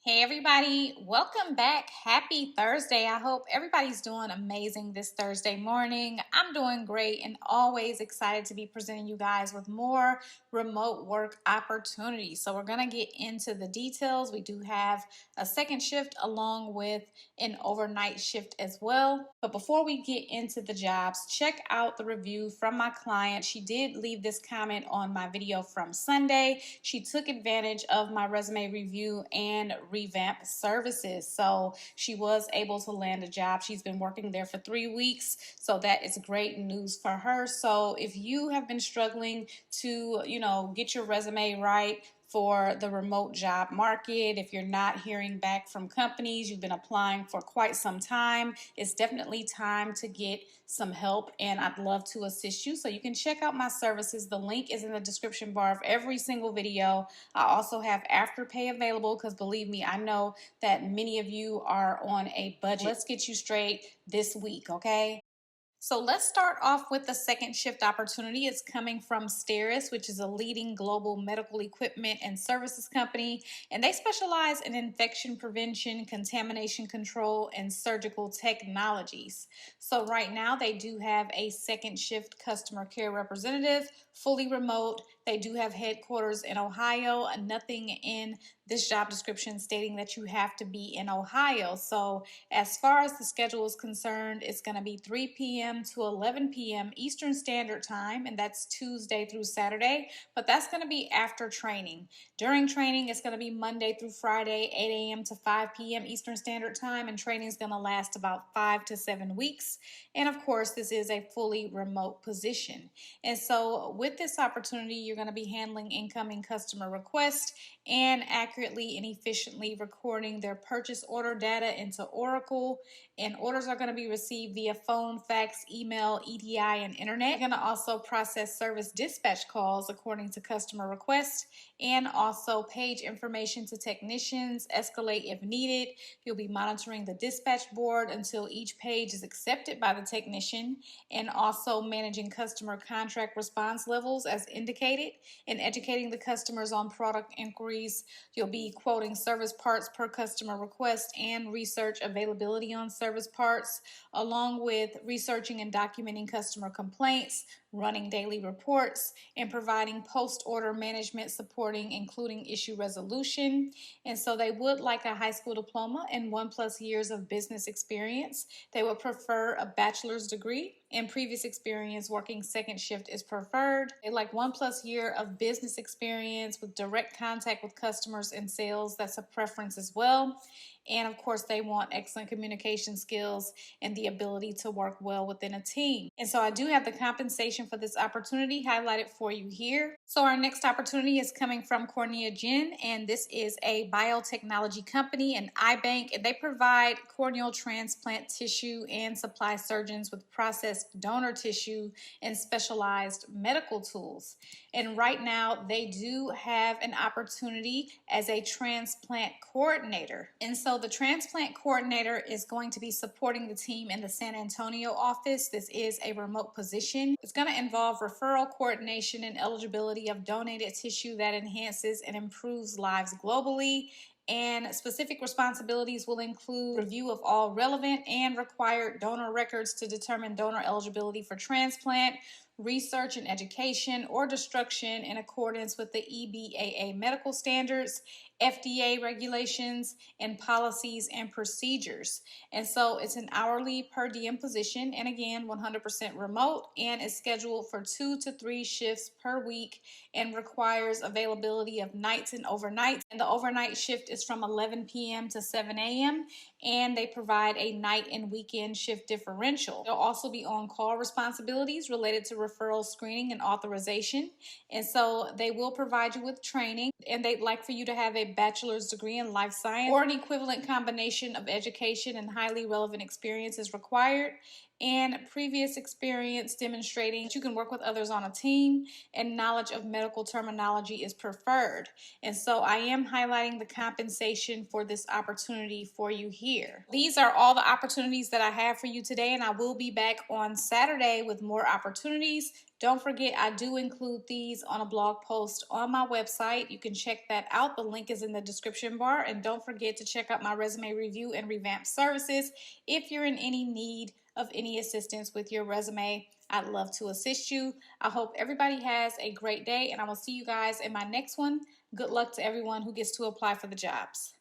Hey everybody, welcome back. Happy Thursday. I hope everybody's doing amazing this Thursday morning. I'm doing great and always excited to be presenting you guys with more remote work opportunities. So we're going to get into the details. We do have a second shift along with an overnight shift as well. But before we get into the jobs, check out the review from my client. She did leave this comment on my video from Sunday. She took advantage of my resume review and revamp services. So she was able to land a job. She's been working there for 3 weeks. So that is great news for her. So if you have been struggling to, get your resume right for the remote job market, if you're not hearing back from companies, you've been applying for quite some time, it's definitely time to get some help, and I'd love to assist you. So you can check out my services. The link is in the description bar of every single video. I also have Afterpay available because believe me, I know that many of you are on a budget. Let's get you straight this week, okay? So let's start off with the second shift opportunity. It's coming from Stasis, which is a leading global medical equipment and services company, and they specialize in infection prevention, contamination control, and surgical technologies. So right now they do have a second shift customer care representative, fully remote. They do have headquarters in Ohio, nothing in this job description stating that you have to be in Ohio. So as far as the schedule is concerned, it's going to be 3 p.m. to 11 p.m. Eastern Standard Time, and that's Tuesday through Saturday, but that's going to be after training. During training, it's going to be Monday through Friday, 8 a.m. to 5 p.m. Eastern Standard Time, and training is going to last about 5 to 7 weeks. And of course, this is a fully remote position. And so with this opportunity, you're going to be handling incoming customer requests and accurately and efficiently recording their purchase order data into Oracle. And orders are going to be received via phone, fax, email, EDI, and internet. You're going to also process service dispatch calls according to customer request, and also page information to technicians, escalate if needed. You'll be monitoring the dispatch board until each page is accepted by the technician, and also managing customer contract response levels as indicated, and educating the customers on product inquiries. You'll be quoting service parts per customer request and research availability on service parts, along with researching and documenting customer complaints, running daily reports, and providing post-order management supporting, including issue resolution. And so they would like a high school diploma and 1+ years of business experience. They would prefer a bachelor's degree, and previous experience working second shift is preferred. They like 1+ year of business experience with direct contact with customers and sales. That's a preference as well. And of course, they want excellent communication skills and the ability to work well within a team. And so I do have the compensation for this opportunity highlighted for you here. So our next opportunity is coming from CorneaGen, and this is a biotechnology company, an eye bank, and they provide corneal transplant tissue and supply surgeons with processed donor tissue and specialized medical tools. And right now they do have an opportunity as a transplant coordinator. And so the transplant coordinator is going to be supporting the team in the San Antonio office. This is a remote position. It's going to involve referral coordination and eligibility of donated tissue that enhances and improves lives globally. And specific responsibilities will include review of all relevant and required donor records to determine donor eligibility for transplant, research and education or destruction in accordance with the EBAA medical standards, FDA regulations, and policies and procedures. And so it's an hourly per diem position, and again 100% remote, and is scheduled for 2 to 3 shifts per week and requires availability of nights and overnights. And the overnight shift is from 11 p.m. to 7 a.m. and they provide a night and weekend shift differential. There'll also be on-call responsibilities related to referral screening and authorization. And so they will provide you with training, and they'd like for you to have a bachelor's degree in life science or an equivalent combination of education and highly relevant experience is required. and previous experience demonstrating that you can work with others on a team, and knowledge of medical terminology is preferred. And so I am highlighting the compensation for this opportunity for you here. These are all the opportunities that I have for you today, and I will be back on Saturday with more opportunities. Don't forget, I do include these on a blog post on my website. You can check that out. The link is in the description bar. And don't forget to check out my resume review and revamp services if you're in any need of any assistance with your resume. I'd love to assist you. I hope everybody has a great day, and I will see you guys in my next one. Good luck to everyone who gets to apply for the jobs.